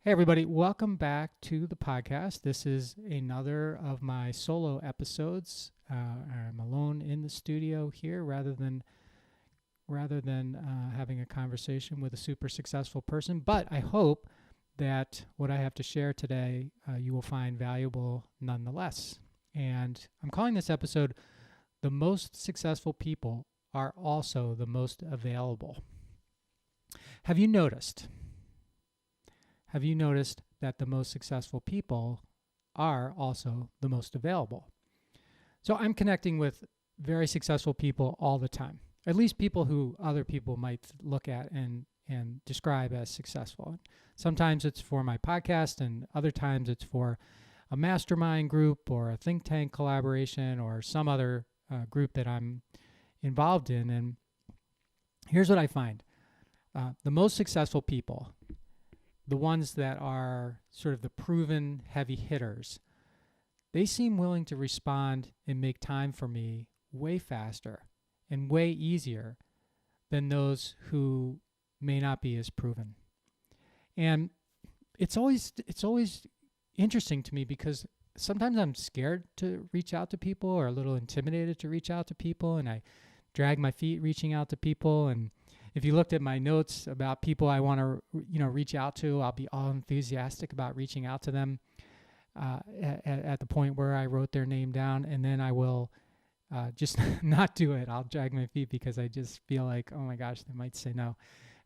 Hey, everybody, welcome back to the podcast. This is another of my solo episodes. I'm alone in the studio here rather than having a conversation with a super successful person. But I hope that what I have to share today you will find valuable nonetheless. And I'm calling this episode "The Most Successful People Are Also the Most Available." Have you noticed? Have you noticed that the most successful people are also the most available? So I'm connecting with very successful people all the time, at least people who other people might look at and describe as successful. Sometimes it's for my podcast, and other times it's for a mastermind group or a think tank collaboration or some other group that I'm involved in. And here's what I find. The most successful people, the ones that are sort of the proven heavy hitters, they seem willing to respond and make time for me way faster and way easier than those who may not be as proven. And it's always interesting to me because sometimes I'm scared to reach out to people or a little intimidated to reach out to people, and I drag my feet reaching out to people. And if you looked at my notes about people I want to, reach out to, I'll be all enthusiastic about reaching out to them at the point where I wrote their name down, and then I will just not do it. I'll drag my feet because I just feel like, oh my gosh, they might say no,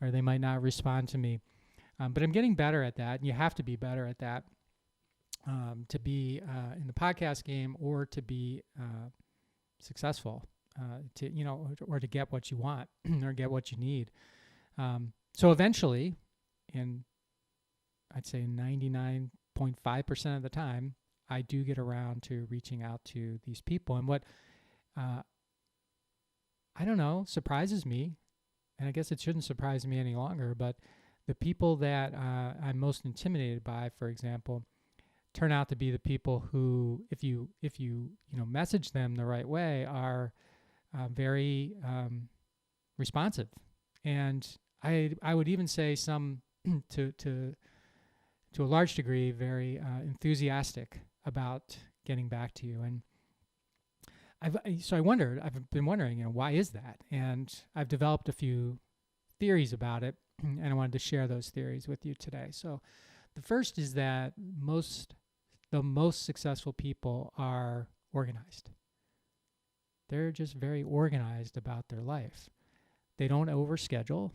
or they might not respond to me. But I'm getting better at that, and you have to be better at that to be in the podcast game or to be successful. Or to get what you want or get what you need. So eventually, and I'd say 99.5% of the time, I do get around to reaching out to these people. And what, surprises me, and I guess it shouldn't surprise me any longer, but the people that I'm most intimidated by, for example, turn out to be the people who, if you message them the right way, are very responsive, and I would even say some to a large degree very enthusiastic about getting back to you. And I've been wondering, why is that? And I've developed a few theories about it, and I wanted to share those theories with you today. So the first is that the most successful people are organized. They're just very organized about their life. They don't overschedule.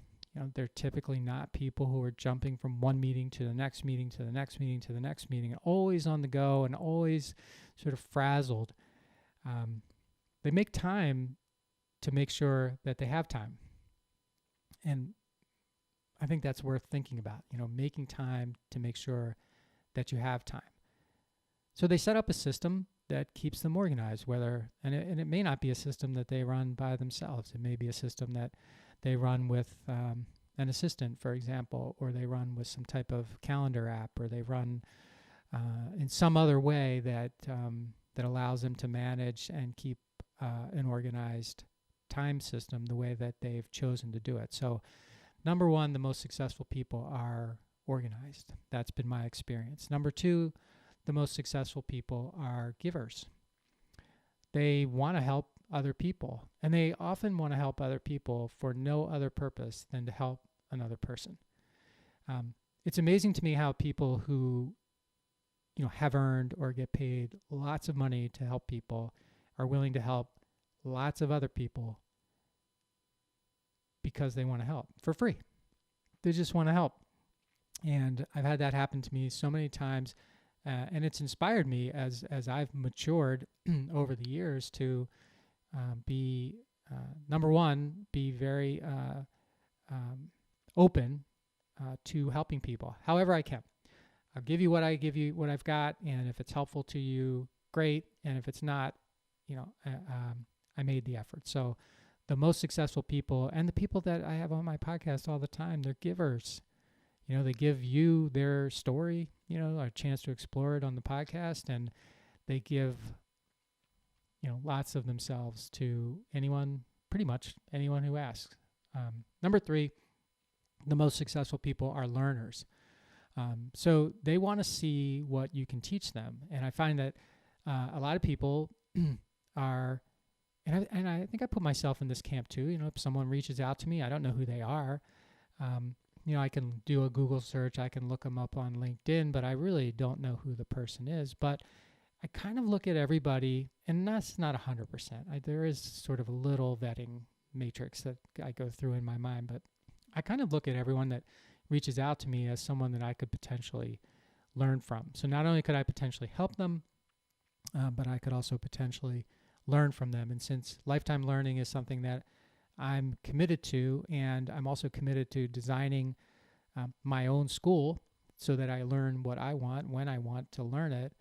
They're typically not people who are jumping from one meeting to the next meeting to the next meeting to the next meeting, and always on the go and always sort of frazzled. They make time to make sure that they have time. And I think that's worth thinking about, making time to make sure that you have time. So they set up a system that keeps them organized, and it may not be a system that they run by themselves. It may be a system that they run with an assistant, for example, or they run with some type of calendar app, or they run in some other way that allows them to manage and keep an organized time system the way that they've chosen to do it. So, number one, the most successful people are organized. That's been my experience. Number two, the most successful people are givers. They want to help other people, and they often want to help other people for no other purpose than to help another person. It's amazing to me how people who have earned or get paid lots of money to help people are willing to help lots of other people because they want to help for free. They just want to help. And I've had that happen to me so many times. And it's inspired me as I've matured over the years to be, number one, be very open to helping people however I can. I'll give you what I've got, and if it's helpful to you, great. And if it's not, I made the effort. So the most successful people, and the people that I have on my podcast all the time, they're givers. They give you their story, a chance to explore it on the podcast, and they give, lots of themselves to pretty much anyone who asks. Number three, the most successful people are learners. So they want to see what you can teach them. And I find that a lot of people are, and I think I put myself in this camp too. If someone reaches out to me, I don't know who they are. I can do a Google search, I can look them up on LinkedIn, but I really don't know who the person is. But I kind of look at everybody, and that's not 100%. There is sort of a little vetting matrix that I go through in my mind, but I kind of look at everyone that reaches out to me as someone that I could potentially learn from. So not only could I potentially help them, but I could also potentially learn from them. And since lifetime learning is something that I'm committed to, and I'm also committed to designing my own school so that I learn what I want when I want to learn it,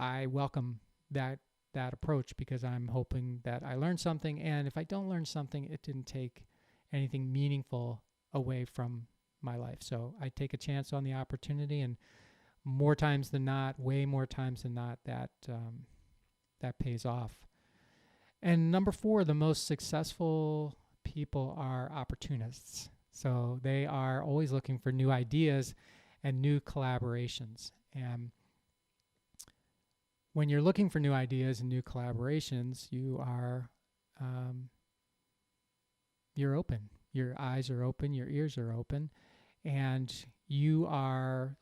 I welcome that approach, because I'm hoping that I learn something, and if I don't learn something, it didn't take anything meaningful away from my life. So I take a chance on the opportunity, and more times than not, way more times than not, that pays off. And number 4, the most successful people are opportunists. So they are always looking for new ideas and new collaborations. And when you're looking for new ideas and new collaborations, you're open. Your eyes are open, your ears are open, and you are,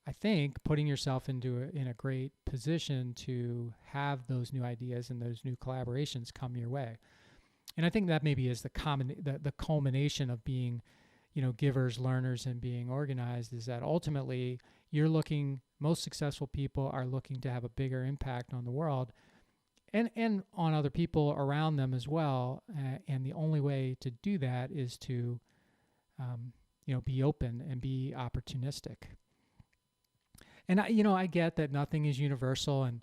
I think, putting yourself in a great position to have those new ideas and those new collaborations come your way. And I think that maybe is the culmination of being, givers, learners, and being organized, is that ultimately most successful people are looking to have a bigger impact on the world and on other people around them as well. And the only way to do that is to, be open and be opportunistic. And I get that nothing is universal, and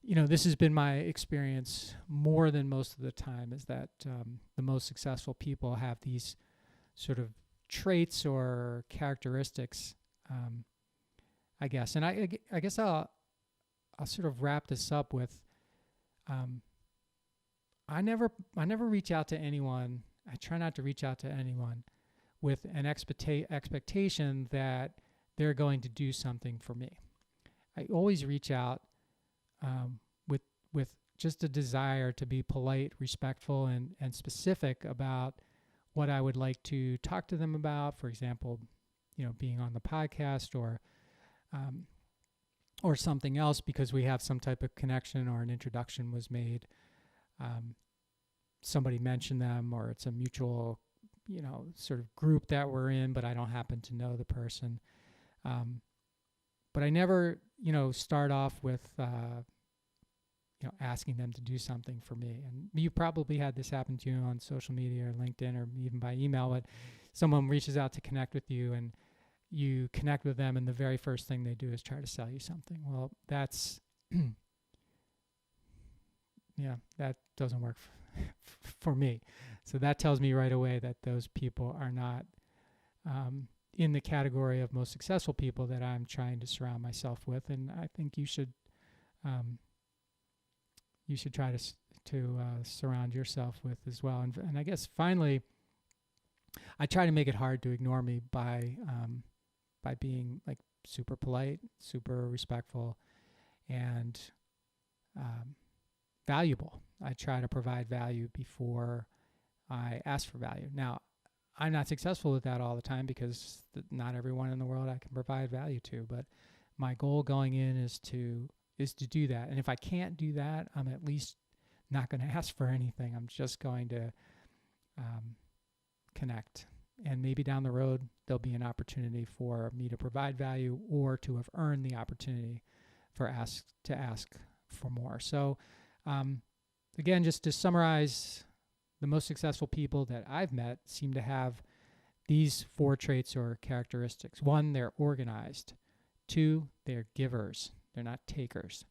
this has been my experience more than most of the time, is that the most successful people have these sort of traits or characteristics, I guess. And I guess I'll sort of wrap this up with, I never reach out to anyone. I try not to reach out to anyone with an expectation that they're going to do something for me. I always reach out with just a desire to be polite, respectful, and specific about what I would like to talk to them about. For example, being on the podcast or something else, because we have some type of connection or an introduction was made. Somebody mentioned them, or it's a mutual, sort of group that we're in, but I don't happen to know the person. But I never, start off with, asking them to do something for me. And you probably had this happen to you on social media or LinkedIn or even by email, but someone reaches out to connect with you, and you connect with them, and the very first thing they do is try to sell you something. Well, that's, that doesn't work for me. So that tells me right away that those people are not in the category of most successful people that I'm trying to surround myself with. And I think you should try to surround yourself with as well. And I guess finally, I try to make it hard to ignore me by being like super polite, super respectful, and valuable. I try to provide value before I ask for value. Now, I'm not successful with that all the time, because not everyone in the world I can provide value to, but my goal going in is to do that. And if I can't do that, I'm at least not going to ask for anything. I'm just going to connect. And maybe down the road, there'll be an opportunity for me to provide value, or to have earned the opportunity to ask for more. So again, just to summarize, the most successful people that I've met seem to have these 4 traits or characteristics. 1, they're organized. 2, they're givers. They're not takers.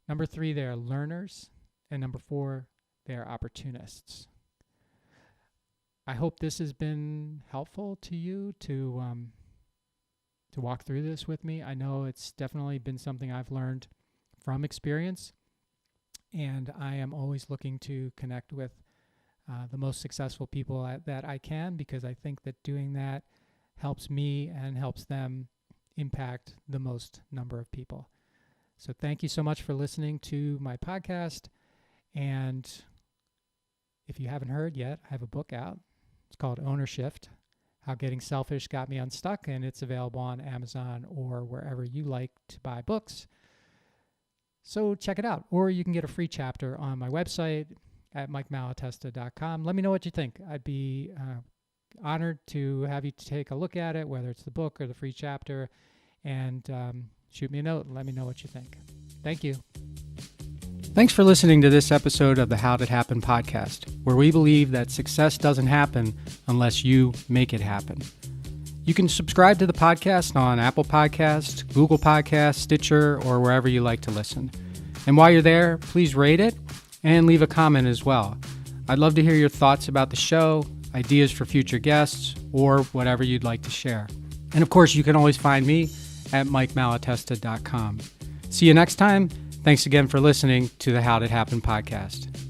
Number 3, they're learners. And number 4, they're opportunists. I hope this has been helpful to you to walk through this with me. I know it's definitely been something I've learned from experience, and I am always looking to connect with the most successful people that I can, because I think that doing that helps me and helps them impact the most number of people. So thank you so much for listening to my podcast. And if you haven't heard yet, I have a book out. It's called Ownership: How Getting Selfish Got Me Unstuck, and it's available on Amazon or wherever you like to buy books. So check it out. Or you can get a free chapter on my website at 𝙤𝙘𝙧𝙚.com. Let me know what you think. I'd be honored to have you take a look at it, whether it's the book or the free chapter, and shoot me a note and let me know what you think. Thank you. Thanks for listening to this episode of the How Did Happen podcast, where we believe that success doesn't happen unless you make it happen. You can subscribe to the podcast on Apple Podcasts, Google Podcasts, Stitcher, or wherever you like to listen. And while you're there, please rate it and leave a comment as well. I'd love to hear your thoughts about the show, ideas for future guests, or whatever you'd like to share. And of course, you can always find me at 𝙤𝙘𝙧𝙚.com. See you next time. Thanks again for listening to the How Did Happen podcast.